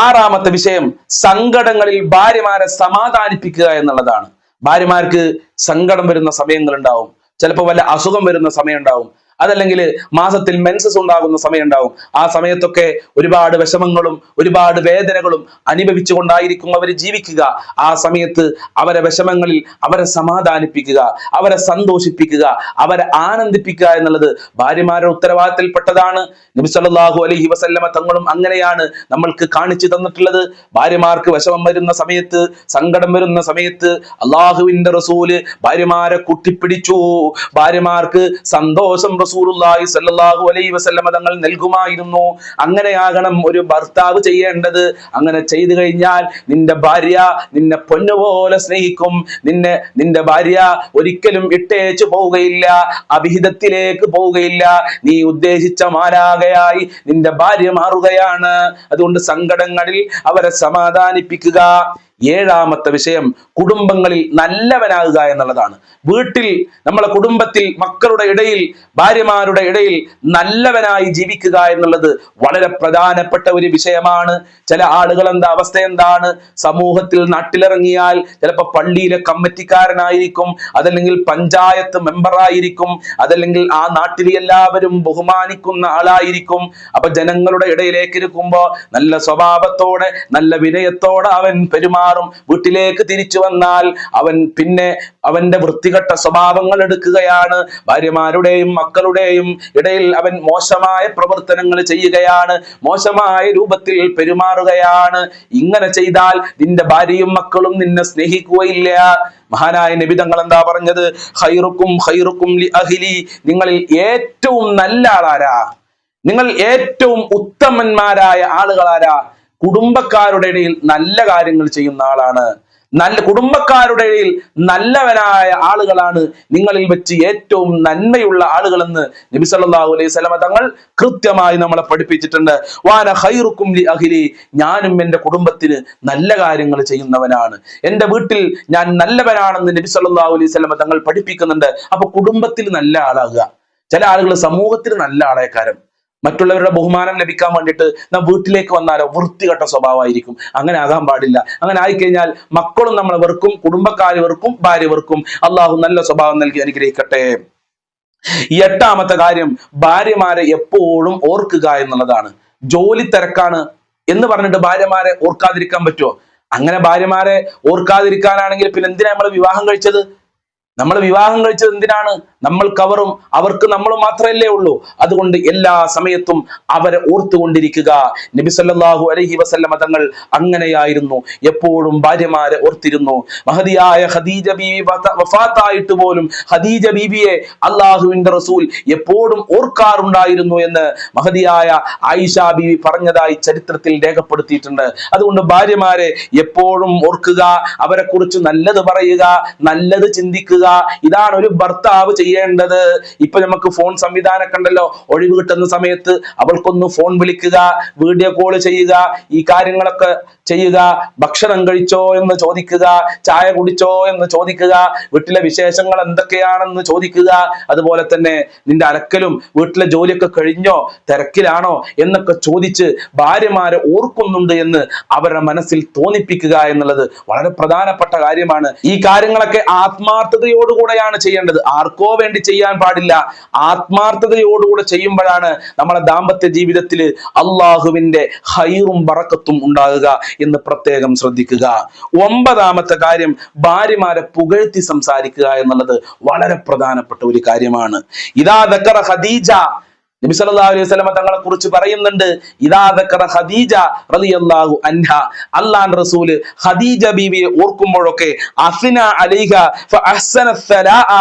ആറാമത്തെ വിഷയം, സങ്കടങ്ങളിൽ ഭാര്യമാരെ സമാധാനിപ്പിക്കുക എന്നുള്ളതാണ്. ഭാര്യമാർക്ക് സങ്കടം വരുന്ന സമയങ്ങൾ ഉണ്ടാവും. ചിലപ്പോൾ വല്ല അസുഖം വരുന്ന സമയം ഉണ്ടാവും. അതല്ലെങ്കിൽ മാസത്തിൽ മെൻസസ് ഉണ്ടാകുന്ന സമയം ഉണ്ടാവും. ആ സമയത്തൊക്കെ ഒരുപാട് വിഷമങ്ങളും ഒരുപാട് വേദനകളും അനുഭവിച്ചു കൊണ്ടായിരിക്കും അവർ ജീവിക്കുക. ആ സമയത്ത് അവരെ വിഷമങ്ങളിൽ അവരെ സമാധാനിപ്പിക്കുക, അവരെ സന്തോഷിപ്പിക്കുക, അവരെ ആനന്ദിപ്പിക്കുക എന്നുള്ളത് ഭാര്യമാരുടെ ഉത്തരവാദിത്തത്തിൽപ്പെട്ടതാണ്. നബി സല്ലല്ലാഹു അലൈഹി വസല്ലമ തങ്ങളും അങ്ങനെയാണ് നമ്മൾക്ക് കാണിച്ചു തന്നിട്ടുള്ളത്. ഭാര്യമാർക്ക് വിഷമം വരുന്ന സമയത്ത്, സങ്കടം വരുന്ന സമയത്ത് അള്ളാഹുവിന്റെ റസൂല് ഭാര്യമാരെ കൂട്ടിപ്പിടിച്ചു. ഭാര്യമാർക്ക് സന്തോഷം റസൂലുള്ളാഹി സ്വല്ലല്ലാഹു അലൈഹി വസല്ലമ തങ്ങൾ നൽകുമായിരുന്നു. അങ്ങനെയാകണം ഒരു ഭർത്താവ് ചെയ്യേണ്ടത്. അങ്ങനെ ചെയ്തു കഴിഞ്ഞാൽ നിന്റെ ഭാര്യ നിന്നെ പൊന്നുപോലെ സ്നേഹിക്കും. നിന്റെ ഭാര്യ ഒരിക്കലും ഇട്ടേച്ചു പോവുകയില്ല, അഭിഹിതത്തിലേക്ക് പോവുകയില്ല. നീ ഉദ്ദേശിച്ച മാലാഖയായി നിന്റെ ഭാര്യ മാറുകയാണ്. അതുകൊണ്ട് സങ്കടങ്ങളിൽ അവരെ സമാധാനിപ്പിക്കുക. ഏഴാമത്തെ വിഷയം, കുടുംബങ്ങളിൽ നല്ലവനാകുക എന്നുള്ളതാണ്. വീട്ടിൽ, നമ്മളെ കുടുംബത്തിൽ, മക്കളുടെ ഇടയിൽ, ഭാര്യമാരുടെ ഇടയിൽ നല്ലവനായി ജീവിക്കുക എന്നുള്ളത് വളരെ പ്രധാനപ്പെട്ട ഒരു വിഷയമാണ്. ചില ആളുകൾ അവസ്ഥ എന്താണ്? സമൂഹത്തിൽ നാട്ടിലിറങ്ങിയാൽ ചിലപ്പോൾ പള്ളിയിലെ കമ്മിറ്റിക്കാരനായിരിക്കും, അതല്ലെങ്കിൽ പഞ്ചായത്ത് മെമ്പറായിരിക്കും, അതല്ലെങ്കിൽ ആ നാട്ടിൽ എല്ലാവരും ബഹുമാനിക്കുന്ന ആളായിരിക്കും. അപ്പൊ ജനങ്ങളുടെ ഇടയിലേക്ക് ഇരിക്കുമ്പോ നല്ല സ്വഭാവത്തോടെ നല്ല വിനയത്തോടെ അവൻ പെരുമാറും. വീട്ടിലേക്ക് തിരിച്ചു വന്നാൽ അവൻ പിന്നെ അവന്റെ വൃത്തികെട്ട സ്വഭാവങ്ങൾ എടുക്കുകയാണ്. ഭാര്യമാരുടെയും മക്കളുടെയും ഇടയിൽ അവൻ മോശമായ പ്രവർത്തനങ്ങൾ ചെയ്യുകയാണ്, മോശമായ രൂപത്തിൽ പെരുമാറുകയാണ്. ഇങ്ങനെ ചെയ്താൽ നിന്റെ ഭാര്യയും മക്കളും നിന്നെ സ്നേഹിക്കുകയില്ല. മഹാനായ നബി തങ്ങൾ എന്താ പറഞ്ഞത്? ഖൈറുക്കും ഖൈറുക്കും ലി അഹ്ലി, നിങ്ങളിൽ ഏറ്റവും നല്ല ആളാരാ? നിങ്ങൾ ഏറ്റവും ഉത്തമന്മാരായ ആളുകളാരാ? കുടുംബക്കാരുടെ ഇടയിൽ നല്ല കാര്യങ്ങൾ ചെയ്യുന്ന ആളാണ്. കുടുംബക്കാരുടെ ഇടയിൽ നല്ലവനായ ആളുകളാണ് നിങ്ങളിൽ വെച്ച് ഏറ്റവും നന്മയുള്ള ആളുകളെന്ന് നബി സല്ലല്ലാഹു അലൈഹി വസല്ലമ തങ്ങൾ കൃത്യമായി നമ്മളെ പഠിപ്പിച്ചിട്ടുണ്ട്. വാന ഖൈറുക്കും ലി അഹ്ലി, ഞാനും എൻ്റെ കുടുംബത്തിന് നല്ല കാര്യങ്ങൾ ചെയ്യുന്നവനാണ്. എൻ്റെ വീട്ടിൽ ഞാൻ നല്ലവനാണെന്ന് നബി സല്ലല്ലാഹു അലൈഹി വസല്ലമ തങ്ങൾ പഠിപ്പിക്കുന്നുണ്ട്. അപ്പൊ കുടുംബത്തിൽ നല്ല ആളാകുക. ചില ആളുകൾ സമൂഹത്തിൽ നല്ല ആളേക്കാരം, മറ്റുള്ളവരുടെ ബഹുമാനം ലഭിക്കാൻ വേണ്ടിയിട്ട് നാം വീട്ടിലേക്ക് വന്നാലോ വൃത്തികെട്ട സ്വഭാവമായിരിക്കും. അങ്ങനെ ആകാൻ പാടില്ല. അങ്ങനെ ആയിക്കഴിഞ്ഞാൽ മക്കളും നമ്മളെ വെറുക്കും, കുടുംബക്കാര് വെറുക്കും, ഭാര്യ വെറുക്കും. അള്ളാഹു നല്ല സ്വഭാവം നൽകി അനുഗ്രഹിക്കട്ടെ. എട്ടാമത്തെ കാര്യം, ഭാര്യമാരെ എപ്പോഴും ഓർക്കുക എന്നുള്ളതാണ്. ജോലി തിരക്കാണ് എന്ന് പറഞ്ഞിട്ട് ഭാര്യമാരെ ഓർക്കാതിരിക്കാൻ പറ്റുമോ? അങ്ങനെ ഭാര്യമാരെ ഓർക്കാതിരിക്കാനാണെങ്കിൽ പിന്നെ എന്തിനാ നമ്മൾ വിവാഹം കഴിച്ചത്? നമ്മൾ വിവാഹം കഴിച്ചത് എന്തിനാണ്? നമ്മൾക്കവറും അവർക്ക് നമ്മളും മാത്രമല്ലേ ഉള്ളൂ. അതുകൊണ്ട് എല്ലാ സമയത്തും അവരെ ഓർത്തുകൊണ്ടിരിക്കുക. നബി സല്ലല്ലാഹു അലൈഹി വസല്ലമ തങ്ങൾ അങ്ങനെയായിരുന്നു, എപ്പോഴും ഭാര്യമാരെ ഓർത്തിരുന്നു. മഹദിയായ ഖദീജ ബീവി വഫാത്തായിട്ട് പോലും ഖദീജ ബീവിയെ അള്ളാഹുവിന്റെ റസൂൽ എപ്പോഴും ഓർക്കാറുണ്ടായിരുന്നു എന്ന് മഹദിയായ ആയിഷ ബീവി പറഞ്ഞതായി ചരിത്രത്തിൽ രേഖപ്പെടുത്തിയിട്ടുണ്ട്. അതുകൊണ്ട് ഭാര്യമാരെ എപ്പോഴും ഓർക്കുക, അവരെ കുറിച്ച് നല്ലത് പറയുക, നല്ലത് ചിന്തിക്കുക, ഇതാണ് ഒരു ഭർത്താവ് ചെയ്യേണ്ടത്. ഇപ്പൊ നമുക്ക് ഫോൺ സംവിധാനമൊക്കെ ഉണ്ടല്ലോ. ഒഴിവ് കിട്ടുന്ന സമയത്ത് അവൾക്കൊന്ന് ഫോൺ വിളിക്കുക, വീഡിയോ കോൾ ചെയ്യുക, ഈ കാര്യങ്ങളൊക്കെ ചെയ്യുക. ഭക്ഷണം കഴിച്ചോ എന്ന് ചോദിക്കുക, ചായ കുടിച്ചോ എന്ന് ചോദിക്കുക, വീട്ടിലെ വിശേഷങ്ങൾ എന്തൊക്കെയാണെന്ന് ചോദിക്കുക. അതുപോലെ തന്നെ നിന്റെ അലക്കലും വീട്ടിലെ ജോലിയൊക്കെ കഴിഞ്ഞോ, തിരക്കിലാണോ എന്നൊക്കെ ചോദിച്ച് ഭാര്യമാരെ ഓർക്കുന്നുണ്ട് എന്ന് അവരുടെ മനസ്സിൽ തോന്നിപ്പിക്കുക എന്നുള്ളത് വളരെ പ്രധാനപ്പെട്ട കാര്യമാണ്. ഈ കാര്യങ്ങളൊക്കെ ആത്മാർത്ഥതയോടുകൂടെയാണ് ചെയ്യേണ്ടത്. ആർക്കോ വേണ്ടി ചെയ്യാൻ പാടില്ല. ആത്മാർത്ഥതയോടുകൂടെ ചെയ്യുമ്പോഴാണ് നമ്മളെ ദാമ്പത്യ ജീവിതത്തിൽ അള്ളാഹുവിന്റെ ഖൈറും ബറക്കത്തും ഉണ്ടാകുക എന്ന് പ്രത്യേകം ശ്രദ്ധിക്കുക. 9ാമത്തെ കാര്യം, ഭാര്യമാരെ പുകഴ്ത്തി സംസാരിക്കുക എന്നുള്ളത് വളരെ പ്രധാനപ്പെട്ട ഒരു കാര്യമാണ്. ഇദാ ദക്കറ ഖദീജ, നബി സല്ലല്ലാഹു അലൈഹി വസല്ലം തങ്ങളെ കുറിച്ച് പറയുന്നുണ്ട്. ഇദാ ദക്കറ ഖദീജ റളിയല്ലാഹു അൻഹ, അല്ലാഹുവിന്റെ റസൂൽ ഖദീജ ബീവിയെ ഓർക്കുമ്പോഴൊക്കെ അസ്ന അലൈഹ ഫഅഹ്സന സലാഅ,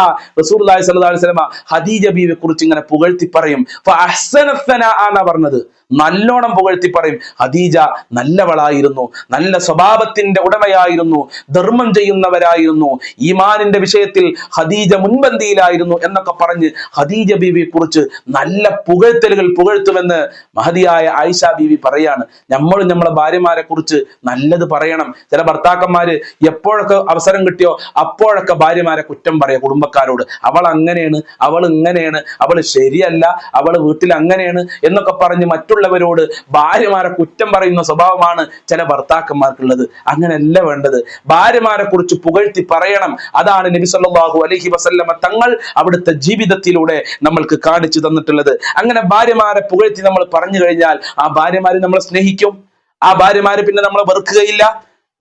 റസൂലുള്ളാഹി സ്വല്ലല്ലാഹു അലൈഹി വസല്ലം ഖദീജ ബീവിയെ കുറിച്ച് ഇങ്ങനെ പുകഴ്ത്തി പറയും. ഫഅഹ്സന സലാഅ എന്നാ പറഞ്ഞത്, നല്ലോണം പുകഴ്ത്തി പറയും. ഖദീജ നല്ലവളായിരുന്നു, നല്ല സ്വഭാവത്തിന്റെ ഉടമയായിരുന്നു, ധർമ്മം ചെയ്യുന്നവരായിരുന്നു, ഈമാനിന്റെ വിഷയത്തിൽ ഖദീജ മുൻപന്തിയിലായിരുന്നു എന്നൊക്കെ പറഞ്ഞ് ഖദീജ ബീവിയെ കുറിച്ച് നല്ല പുകഴ്ത്തലുകൾ പുകഴ്ത്തുമെന്ന് മഹദിയായ ആയിഷ ബീവി പറയാണ്. നമ്മളും നമ്മളെ ഭാര്യമാരെ കുറിച്ച് നല്ലത് പറയണം. ചില ഭർത്താക്കന്മാര് എപ്പോഴൊക്കെ അവസരം കിട്ടിയോ അപ്പോഴൊക്കെ ഭാര്യമാരെ കുറ്റം പറയാ കുടുംബക്കാരോട്. അവൾ അങ്ങനെയാണ്, അവൾ ഇങ്ങനെയാണ്, അവൾ ശരിയല്ല, അവൾ വീട്ടിൽ അങ്ങനെയാണ് എന്നൊക്കെ പറഞ്ഞ് മറ്റുള്ളവരോട് ഭാര്യമാരെ കുറ്റം പറയുന്ന സ്വഭാവമാണ് ചില ഭർത്താക്കന്മാർക്കുള്ളത്. അങ്ങനെയല്ല വേണ്ടത്. ഭാര്യമാരെ കുറിച്ച് പുകഴ്ത്തി പറയണം. അതാണ് നബി സല്ലല്ലാഹു അലൈഹി വസല്ലമ തങ്ങൾ അവിടുത്തെ ജീവിതത്തിലൂടെ നമ്മൾക്ക് കാണിച്ചു തന്നിട്ടുള്ളത്. അങ്ങനെ ഭാര്യമാരെ പുകഴ്ത്തി നമ്മൾ പറഞ്ഞു കഴിഞ്ഞാൽ ആ ഭാര്യമാര് നമ്മളെ സ്നേഹിക്കും. ആ ഭാര്യമാര് പിന്നെ നമ്മളെ വെറുക്കുകയില്ല.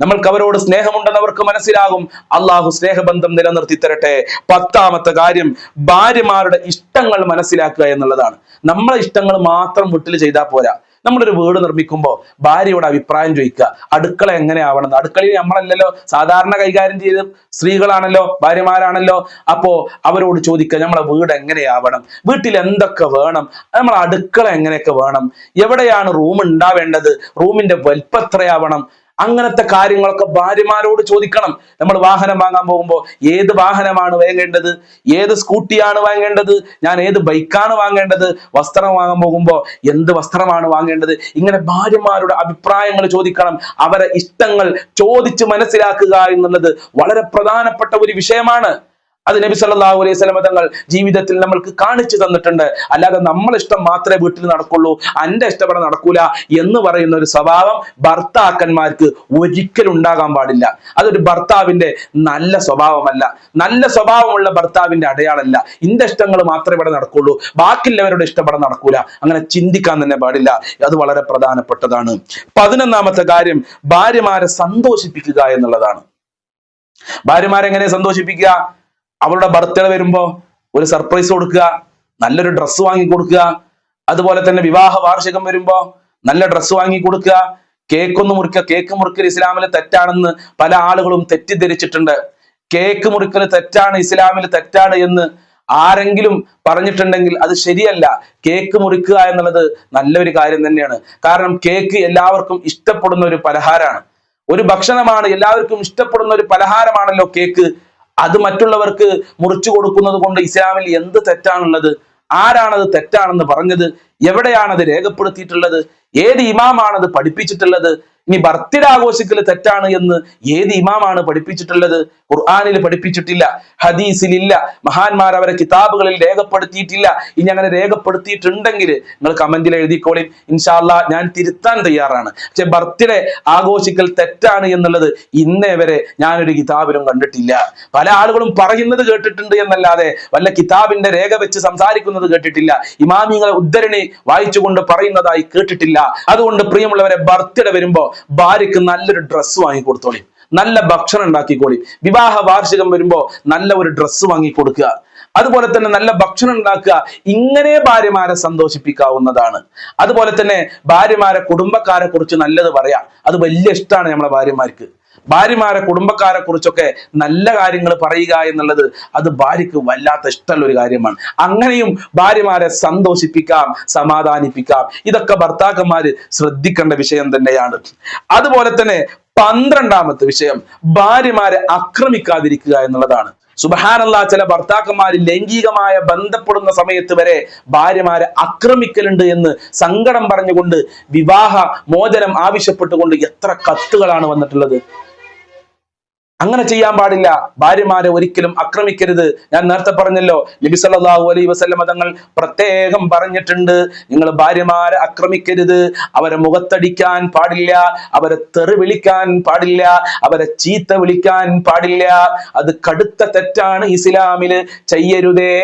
നമ്മൾക്ക് അവരോട് സ്നേഹമുണ്ടെന്ന് അവർക്ക് മനസ്സിലാകും. അള്ളാഹു സ്നേഹബന്ധം നിലനിർത്തി തരട്ടെ. 10ാമത്തെ കാര്യം, ഭാര്യമാരുടെ ഇഷ്ടങ്ങൾ മനസ്സിലാക്കുക എന്നുള്ളതാണ്. നമ്മളെ ഇഷ്ടങ്ങൾ മാത്രം വീട്ടിൽ ചെയ്താൽ പോരാ. നമ്മളൊരു വീട് നിർമ്മിക്കുമ്പോൾ ഭാര്യയോട് അഭിപ്രായം ചോദിക്കുക. അടുക്കള എങ്ങനെ ആവണം? അടുക്കളയിൽ നമ്മളല്ലല്ലോ സാധാരണ കൈകാര്യം ചെയ്ത്, സ്ത്രീകളാണല്ലോ, ഭാര്യമാരാണല്ലോ. അപ്പോ അവരോട് ചോദിക്കുക, നമ്മളെ വീട് എങ്ങനെയാവണം, വീട്ടിൽ എന്തൊക്കെ വേണം, നമ്മളെ അടുക്കള എങ്ങനെയൊക്കെ വേണം, എവിടെയാണ് റൂം ഉണ്ടാവേണ്ടത്, റൂമിന്റെ വലിപ്പം എത്രയാവണം, അങ്ങനത്തെ കാര്യങ്ങളൊക്കെ ഭാര്യമാരോട് ചോദിക്കണം. നമ്മൾ വാഹനം വാങ്ങാൻ പോകുമ്പോൾ ഏത് വാഹനമാണ് വാങ്ങേണ്ടത്, ഏത് സ്കൂട്ടിയാണ് വാങ്ങേണ്ടത്, ഞാൻ ഏത് ബൈക്കാണ് വാങ്ങേണ്ടത്, വസ്ത്രം വാങ്ങാൻ പോകുമ്പോൾ എന്ത് വസ്ത്രമാണ് വാങ്ങേണ്ടത്, ഇങ്ങനെ ഭാര്യമാരുടെ അഭിപ്രായങ്ങൾ ചോദിക്കണം. അവരെ ഇഷ്ടങ്ങൾ ചോദിച്ച് മനസ്സിലാക്കുക എന്നുള്ളത് വളരെ പ്രധാനപ്പെട്ട ഒരു വിഷയമാണ്. അത് നബി സല്ലല്ലാഹു അലൈഹി വസല്ലം തങ്ങൾ ജീവിതത്തിൽ നമ്മൾക്ക് കാണിച്ചു തന്നിട്ടുണ്ട്. അല്ലാതെ നമ്മളെ ഇഷ്ടം മാത്രമേ വീട്ടിൽ നടക്കുള്ളൂ, എന്റെ ഇഷ്ടപ്പെടെ നടക്കൂല എന്ന് പറയുന്ന ഒരു സ്വഭാവം ഭർത്താക്കന്മാർക്ക് ഒരിക്കലും ഉണ്ടാകാൻ പാടില്ല. അതൊരു ഭർത്താവിന്റെ നല്ല സ്വഭാവമല്ല. നല്ല സ്വഭാവമുള്ള ഭർത്താവിന്റെ അടയാളമല്ല. ഇന്റെ ഇഷ്ടങ്ങൾ മാത്രമേ ഇവിടെ നടക്കുള്ളൂ, ബാക്കിയുള്ളവരുടെ ഇഷ്ടപ്പെടെ നടക്കൂല. അങ്ങനെ ചിന്തിക്കാൻ തന്നെ പാടില്ല. അത് വളരെ പ്രധാനപ്പെട്ടതാണ്. 11ാമത്തെ കാര്യം, ഭാര്യമാരെ സന്തോഷിപ്പിക്കുക എന്നുള്ളതാണ്. ഭാര്യമാരെ എങ്ങനെ സന്തോഷിപ്പിക്കുക? അവളുടെ ബർത്ത്ഡേ വരുമ്പോ ഒരു സർപ്രൈസ് കൊടുക്കുക, നല്ലൊരു ഡ്രസ്സ് വാങ്ങി കൊടുക്കുക. അതുപോലെ തന്നെ വിവാഹ വാർഷികം വരുമ്പോ നല്ല ഡ്രസ്സ് വാങ്ങി കൊടുക്കുക. കേക്കൊന്ന് മുറിക്കുക. കേക്ക് മുറിക്കൽ ഇസ്ലാമിൽ തെറ്റാണെന്ന് പല ആളുകളും തെറ്റിദ്ധരിച്ചിട്ടുണ്ട്. കേക്ക് മുറിക്കൽ തെറ്റാണ്, ഇസ്ലാമിൽ തെറ്റാണ് എന്ന് ആരെങ്കിലും പറഞ്ഞിട്ടുണ്ടെങ്കിൽ അത് ശരിയല്ല. കേക്ക് മുറിക്കുക എന്നുള്ളത് നല്ലൊരു കാര്യം തന്നെയാണ്. കാരണം കേക്ക് എല്ലാവർക്കും ഇഷ്ടപ്പെടുന്ന ഒരു പലഹാരമാണ്, ഒരു ഭക്ഷണമാണ്. എല്ലാവർക്കും ഇഷ്ടപ്പെടുന്ന ഒരു പലഹാരമാണല്ലോ കേക്ക്. അത് മറ്റുള്ളവർക്ക് മുറിച്ചു കൊടുക്കുന്നത് കൊണ്ട് ഇസ്ലാമിൽ എന്ത് തെറ്റാണുള്ളത്? ആരാണത് തെറ്റാണെന്ന് പറഞ്ഞത്? എവിടെയാണത് രേഖപ്പെടുത്തിയിട്ടുള്ളത്? ഏത് ഇമാമാണത് പഠിപ്പിച്ചിട്ടുള്ളത്? ഇനി ബർത്ത്ഡേ ആഘോഷിക്കൽ തെറ്റാണ് എന്ന് ഏത് ഇമാമാണ് പഠിപ്പിച്ചിട്ടുള്ളത്? ഖുർആനിൽ പഠിപ്പിച്ചിട്ടില്ല, ഹദീസിലില്ല, മഹാന്മാർ അവരെ കിതാബുകളിൽ രേഖപ്പെടുത്തിയിട്ടില്ല. ഇനി അങ്ങനെ രേഖപ്പെടുത്തിയിട്ടുണ്ടെങ്കിൽ നിങ്ങൾ കമന്റിൽ എഴുതിക്കോളി. ഇൻഷാ അല്ലാഹ് ഞാൻ തിരുത്താൻ തയ്യാറാണ്. പക്ഷെ ബർത്ത്ഡേ ആഘോഷിക്കൽ തെറ്റാണ് എന്നുള്ളത് ഇന്നേ വരെ ഞാനൊരു കിതാബിലും കണ്ടിട്ടില്ല. പല ആളുകളും പറയുന്നത് കേട്ടിട്ടുണ്ട് എന്നല്ലാതെ വല്ല കിതാബിന്റെ രേഖ വെച്ച് സംസാരിക്കുന്നത് കേട്ടിട്ടില്ല. ഇമാമിങ്ങളെ ഉദ്ധരണി വായിച്ചുകൊണ്ട് പറയുന്നതായി കേട്ടിട്ടില്ല. അതുകൊണ്ട് പ്രിയമുള്ളവരെ, ബർത്ത്ഡേ വരുമ്പോ ഭാര്യക്ക് നല്ലൊരു ഡ്രസ്സ് വാങ്ങി കൊടുത്തോളി, നല്ല ഭക്ഷണം ഉണ്ടാക്കിക്കോളി. വിവാഹ വാർഷികം വരുമ്പോ നല്ല ഒരു ഡ്രസ്സ് വാങ്ങി കൊടുക്കുക, അതുപോലെ തന്നെ നല്ല ഭക്ഷണം ഉണ്ടാക്കുക. ഇങ്ങനെ ഭാര്യമാരെ സന്തോഷിപ്പിക്കാവുന്നതാണ്. അതുപോലെ തന്നെ ഭാര്യമാരെ കുടുംബക്കാരെ കുറിച്ച് നല്ലത് പറയാം. അത് വലിയ ഇഷ്ടമാണ് നമ്മളെ ഭാര്യമാർക്ക്. ഭാര്യമാരെ കുടുംബക്കാരെ കുറിച്ചൊക്കെ നല്ല കാര്യങ്ങൾ പറയുക എന്നുള്ളത് അത് ഭാര്യക്ക് വല്ലാത്ത ഇഷ്ടമുള്ള ഒരു കാര്യമാണ്. അങ്ങനെയും ഭാര്യമാരെ സന്തോഷിപ്പിക്കാം, സമാധാനിപ്പിക്കാം. ഇതൊക്കെ ഭർത്താക്കന്മാര് ശ്രദ്ധിക്കേണ്ട വിഷയം തന്നെയാണ്. അതുപോലെ തന്നെ 12ാമത്തെ വിഷയം, ഭാര്യമാരെ ആക്രമിക്കാതിരിക്കുക എന്നുള്ളതാണ്. സുബ്ഹാനല്ലാഹ്, ചില ഭർത്താക്കന്മാർ ലൈംഗികമായ ബന്ധപ്പെടുന്ന സമയത്ത് വരെ ഭാര്യമാരെ ആക്രമിക്കലുണ്ട് എന്ന് സങ്കടം പറഞ്ഞുകൊണ്ട് വിവാഹ മോചനം ആവശ്യപ്പെട്ടുകൊണ്ട് എത്ര കത്തുകളാണ് വന്നിട്ടുള്ളത്. അങ്ങനെ ചെയ്യാൻ പാടില്ല. ഭാര്യമാരെ ഒരിക്കലും ആക്രമിക്കരുത്. ഞാൻ നേരത്തെ പറഞ്ഞല്ലോ, നബി സല്ലല്ലാഹു അലൈഹി വസല്ലം തങ്ങൾ പ്രത്യേകം പറഞ്ഞിട്ടുണ്ട്, നിങ്ങൾ ഭാര്യമാരെ ആക്രമിക്കരുത്, അവരെ മുഖത്തടിക്കാൻ പാടില്ല, അവരെ തെറി വിളിക്കാൻ പാടില്ല, അവരെ ചീത്ത വിളിക്കാൻ പാടില്ല. അത് കടുത്ത തെറ്റാണ്, ഇസ്ലാമില് ചെയ്യരുതേ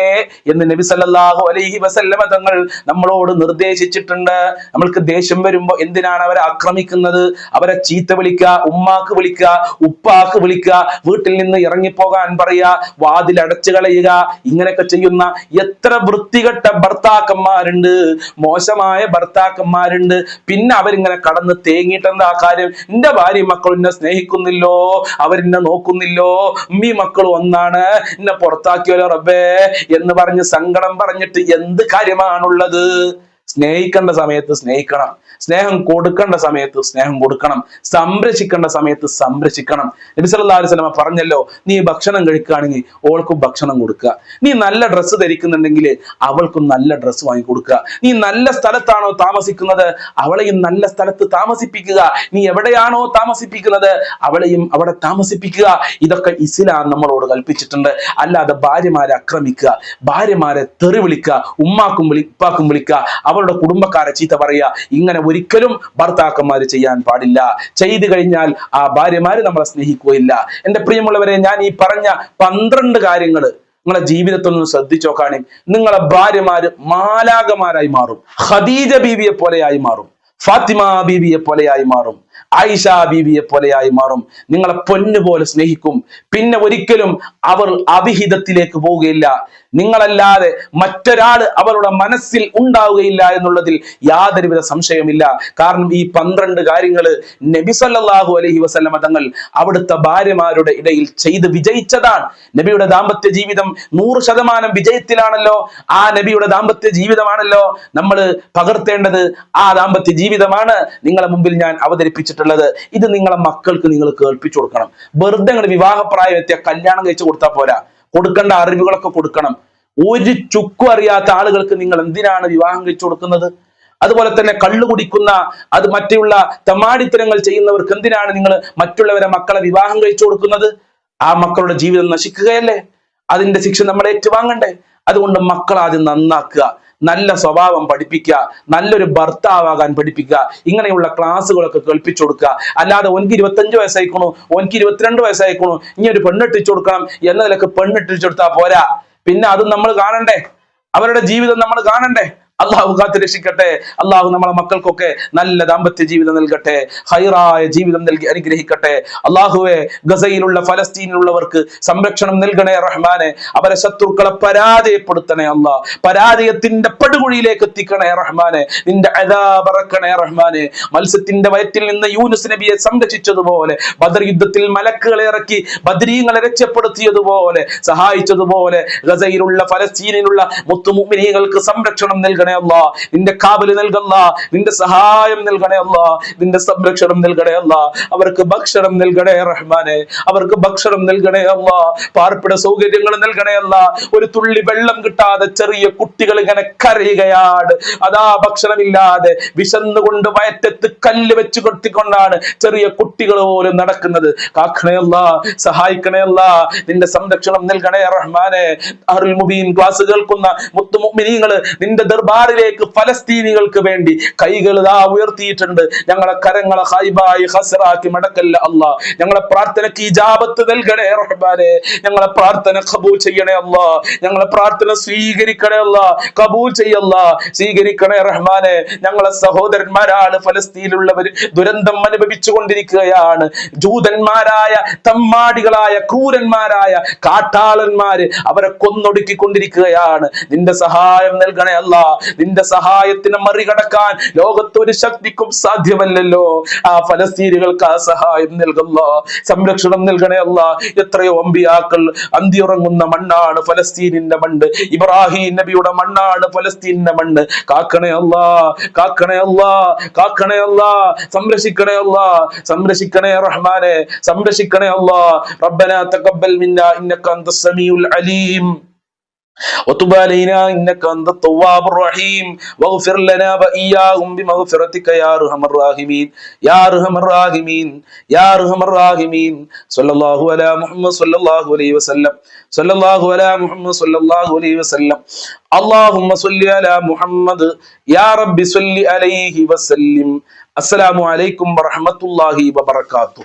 എന്ന് നബി സല്ലല്ലാഹു അലൈഹി വസല്ലം തങ്ങൾ നമ്മളോട് നിർദ്ദേശിച്ചിട്ടുണ്ട്. നമ്മൾക്ക് ദേഷ്യം വരുമ്പോ എന്തിനാണ് അവരെ ആക്രമിക്കുന്നത്? അവരെ ചീത്ത വിളിക്കുക, ഉമ്മാക്ക് വിളിക്കുക, ഉപ്പാക്ക് വിളിക്കുക, വീട്ടിൽ നിന്ന് ഇറങ്ങിപ്പോകാൻ പറയുക, വാതിൽ അടച്ചു കളയുക, ഇങ്ങനെയൊക്കെ ചെയ്യുന്ന എത്ര വൃത്തികെട്ട ഭർത്താക്കന്മാരുണ്ട്, മോശമായ ഭർത്താക്കന്മാരുണ്ട്. പിന്നെ അവരിങ്ങനെ കടന്ന് തേങ്ങിയിട്ട് എന്താ കാര്യം? എന്റെ ഭാര്യ മക്കൾ എന്നെ സ്നേഹിക്കുന്നില്ലോ, അവരെന്നെ നോക്കുന്നില്ലോ, ഉമ്മി മക്കൾ ഒന്നാണ്, എന്നെ പുറത്താക്കിയല്ലോ റബ്ബേ എന്ന് പറഞ്ഞ് സങ്കടം പറഞ്ഞിട്ട് എന്ത് കാര്യമാണുള്ളത്? സ്നേഹിക്കേണ്ട സമയത്ത് സ്നേഹിക്കണം, സ്നേഹം കൊടുക്കേണ്ട സമയത്ത് സ്നേഹം കൊടുക്കണം, സംരക്ഷിക്കേണ്ട സമയത്ത് സംരക്ഷിക്കണം. നബി സല്ലല്ലാഹു അലൈഹി വസല്ലം പറഞ്ഞല്ലോ, നീ ഭക്ഷണം കഴിക്കുകയാണെങ്കിൽ ഓൾക്കും ഭക്ഷണം കൊടുക്കുക, നീ നല്ല ഡ്രസ്സ് ധരിക്കുന്നുണ്ടെങ്കിൽ അവൾക്കും നല്ല ഡ്രസ്സ് വാങ്ങി കൊടുക്കുക, നീ നല്ല സ്ഥലത്താണോ താമസിക്കുന്നത് അവളെയും നല്ല സ്ഥലത്ത് താമസിപ്പിക്കുക, നീ എവിടെയാണോ താമസിപ്പിക്കുന്നത് അവളെയും അവിടെ താമസിപ്പിക്കുക. ഇതൊക്കെ ഇസ്ലാം നമ്മളോട് കൽപ്പിച്ചിട്ടുണ്ട്. അല്ലാതെ ഭാര്യമാരെ ആക്രമിക്കുക, ഭാര്യമാരെ തെറി വിളിക്കുക, ഉമ്മാക്കും ഉപ്പാക്കും വിളിക്കുക, അവളുടെ കുടുംബക്കാരെ ചീത്ത പറയുക, ഇങ്ങനെ ഒരിക്കലും ഭർത്താക്കന്മാര് ചെയ്യാൻ പാടില്ല. ചെയ്തു കഴിഞ്ഞാൽ ആ ഭാര്യമാര് നമ്മളെ സ്നേഹിക്കുകയില്ല. എന്റെ പ്രിയമുള്ളവരെ, ഞാൻ ഈ പറഞ്ഞ 12 കാര്യങ്ങൾ നിങ്ങളെ ജീവിതത്തിൽ നിന്ന് ശ്രദ്ധിച്ചു നോക്കാണെ നിങ്ങളെ ഭാര്യമാര് മാലാകമാരായി മാറും. ഖദീജ ബീവിയെ പോലെയായി മാറും, ഫാത്തിമ ബീവിയെ പോലെയായി മാറും, ആയിഷ ബീവിയെ പോലെയായി മാറും. നിങ്ങളെ പൊന്നുപോലെ സ്നേഹിക്കും. പിന്നെ ഒരിക്കലും അവർ അവിഹിതത്തിലേക്ക് പോവുകയില്ല. നിങ്ങളല്ലാതെ മറ്റൊരാള് അവരുടെ മനസ്സിൽ ഉണ്ടാവുകയില്ല എന്നുള്ളതിൽ യാതൊരുവിധ സംശയമില്ല. കാരണം ഈ 12 കാര്യങ്ങൾ നബി സല്ലല്ലാഹു അലൈഹി വസല്ലം തങ്ങൾ അവിടുത്തെ ഭാര്യമാരുടെ ഇടയിൽ ചെയ്ത് വിജയിച്ചതാണ്. നബിയുടെ ദാമ്പത്യ ജീവിതം 100% വിജയത്തിലാണല്ലോ. ആ നബിയുടെ ദാമ്പത്യ ജീവിതമാണല്ലോ നമ്മൾ പകർത്തേണ്ടത്. ആ ദാമ്പത്യ ജീവിതമാണ് നിങ്ങളെ മുമ്പിൽ ഞാൻ അവതരിപ്പിച്ചിട്ടുള്ളത്. ഇത് നിങ്ങളെ മക്കൾക്ക് നിങ്ങൾ കേൾപ്പിച്ചു കൊടുക്കണം. വെറുതെ നിങ്ങൾ വിവാഹപ്രായം എത്തിയ കല്യാണം കഴിച്ചു കൊടുത്താൽ പോരാ, കൊടുക്കേണ്ട അറിവുകളൊക്കെ കൊടുക്കണം. ഒരു ചുക്കും അറിയാത്ത ആളുകൾക്ക് നിങ്ങൾ എന്തിനാണ് വിവാഹം കഴിച്ചു കൊടുക്കുന്നത്? അതുപോലെ തന്നെ കള്ളു കുടിക്കുന്ന, അത് മറ്റുള്ള തമാടിത്തരങ്ങൾ ചെയ്യുന്നവർക്ക് എന്തിനാണ് നിങ്ങൾ മറ്റുള്ളവരെ മക്കളെ വിവാഹം കഴിച്ചു കൊടുക്കുന്നത്? ആ മക്കളുടെ ജീവിതം നശിക്കുകയല്ലേ? അതിന്റെ ശിക്ഷ നമ്മൾ ഏറ്റുവാങ്ങണ്ടേ? അതുകൊണ്ട് മക്കൾ ആദ്യം നന്നാക്കുക, നല്ല സ്വഭാവം പഠിപ്പിക്കുക, നല്ലൊരു ഭർത്താവാകാൻ പഠിപ്പിക്കുക. ഇങ്ങനെയുള്ള ക്ലാസ്സുകളൊക്കെ കേൾപ്പിച്ചു കൊടുക്കുക. അല്ലാതെ ഓൻക്ക് 25 വയസ്സായിക്കണു, ഓൻക്ക് 22 വയസ്സായിക്കണു, ഇനി ഒരു പെണ്ണിട്ടിച്ചു കൊടുക്കണം എന്നതിലൊക്കെ പെണ്ണിട്ടിച്ചു കൊടുത്താൽ പോരാ. പിന്നെ അത് നമ്മൾ കാണണ്ടേ, അവരുടെ ജീവിതം നമ്മൾ കാണണ്ടേ. അള്ളാഹു കാത്ത് രക്ഷിക്കട്ടെ. അള്ളാഹു നമ്മളെ മക്കൾക്കൊക്കെ നല്ല ദാമ്പത്യ ജീവിതം നൽകട്ടെ, ഹൈറായ ജീവിതം നൽകി അനുഗ്രഹിക്കട്ടെ. അള്ളാഹുവെ, ഗസയിലുള്ള ഫലസ്തീനിലുള്ളവർക്ക് സംരക്ഷണം നൽകണേ റഹ്മാനെ. അവരെ ശത്രുക്കളെ പരാജയപ്പെടുത്തണേ അള്ളാഹ്, പരാജയത്തിന്റെ പടുകുഴിയിലേക്ക് എത്തിക്കണേ റഹ്മാനെ. നിന്റെ അദാബ് ഇറക്കണേ റഹ്മാനെ. മത്സ്യത്തിന്റെ വയറ്റിൽ നിന്ന് യൂനുസ് നബിയെ സംരക്ഷിച്ചതുപോലെ, ബദർ യുദ്ധത്തിൽ മലക്കുകളെ ഇറക്കി ബദരീങ്ങളെ രക്ഷപ്പെടുത്തിയതുപോലെ, സഹായിച്ചതുപോലെ ഗസയിലുള്ള ഫലസ്തീനിലുള്ള മുത്തുമുഅ്മിനീങ്ങൾക്ക് സംരക്ഷണം നൽകണേ അല്ലാ. നിന്റെ കാവല് നൽകല്ലാ, നിന്റെ സഹായം നൽകണേ അല്ലാ, നിന്റെ സംരക്ഷണം നൽകണേ അല്ലാ. അവർക്ക് ഭക്ഷണം നൽകണേ റഹ്മാനെ, അവർക്ക് ഭക്ഷണം നൽകണേ അല്ലാ. പാർപ്പിട സൗകര്യങ്ങൾ നൽകണേ അല്ലാ. ഒരു തുള്ളി വെള്ളം കിട്ടാതെ ചെറിയ കുട്ടികൾ ഇങ്ങനെ കരയുകയാണ്. അതാ ഭക്ഷണമില്ലാതെ വിശന്നുകൊണ്ട് വയറ്റത്ത് കല്ല് വെച്ച് കൊത്തിക്കൊണ്ടാണ് ചെറിയ കുട്ടികൾ പോലും നടക്കുന്നത്. കാക്കണേ അല്ലാ, സഹായിക്കണേ അല്ലാ. നിന്റെ സംരക്ഷണം നൽകണേ റഹ്മാനെ. അഹ്റുൽ മുബീൻ ക്ലാസ് കേൾക്കുന്ന മുത്തുമുഅ്മിനീങ്ങള് നിന്റെ ദർബാറിലേക്ക് ഫലസ്തീനികൾക്ക് വേണ്ടി കൈകൾ ഉയർത്തിയിട്ടുണ്ട്. ഞങ്ങളെ കരങ്ങളെ ഹൈബായി ഹസ്റാക്കി മടക്കല്ല അല്ലാ. ഞങ്ങളെ പ്രാർത്ഥനയ്ക്ക് ഇജാബത്ത് നൽകണേ റഹ്മാനെ. ഞങ്ങളെ പ്രാർത്ഥന ഖബൂൽ ചെയ്യണേ അല്ലാ. ഞങ്ങളെ പ്രാർത്ഥന സ്വീകരിക്കണേ അല്ലാ, കബൂൽ ചെയ്യല്ലാ, സ്വീകരിക്കണേ റഹ്മാനെ. ഞങ്ങളെ സഹോദരന്മാരാണ് ഫലസ്തീനിലുള്ളവർ, ദുരന്തം അനുഭവിച്ചു കൊണ്ടിരിക്കുകയാണ്. ജൂതന്മാരായ തമ്മാടികളായ ക്രൂരന്മാരായ കാട്ടാളന്മാര് അവരെ കൊന്നൊടുക്കിക്കൊണ്ടിരിക്കുകയാണ്. നിന്റെ സഹായം നൽകണേ അല്ലാ. നിന്റെ സഹായത്തിനെ മറികടക്കാൻ ലോകത്തൊരു ശക്തിക്കും സാധ്യമല്ലല്ലോ. ആ ഫലസ്തീനികൾക്ക് ആ സഹായം നൽകല്ല, സംരക്ഷണം നൽകണേ അല്ല. എത്രയോ അമ്പിയാക്കൾ അന്തിയുറങ്ങുന്ന മണ്ണാണ് ഫലസ്തീനിന്റെ മണ്ണ്. ഇബ്രാഹിം നബിയുടെ മണ്ണാണ് ഫലസ്തീനിന്റെ മണ്ണ്. കാക്കണേ അല്ല, കാക്കണേ അല്ല, കാക്കണേ അല്ല, സംരക്ഷിക്കണേ അല്ല, സംരക്ഷിക്കണേ റഹ്മാനെ, സംരക്ഷിക്കണേ അല്ല. റബ്ബനാ തഖബ്ബൽ മിന്നാ ഇന്നക അൻതസ് സമീഉൽ അലീം وتب علينا إنك أنت التواب الرحيم واغفر لنا وإياهم بمغفرتك يا أرحم الراحمين يا أرحم الراحمين يا أرحم الراحمين صلى الله على محمد صلى الله عليه وسلم صلى الله على محمد صلى الله عليه وسلم اللهم صل على محمد يا رب صل عليه وسلم. السلام عليكم ورحمة الله وبركاته.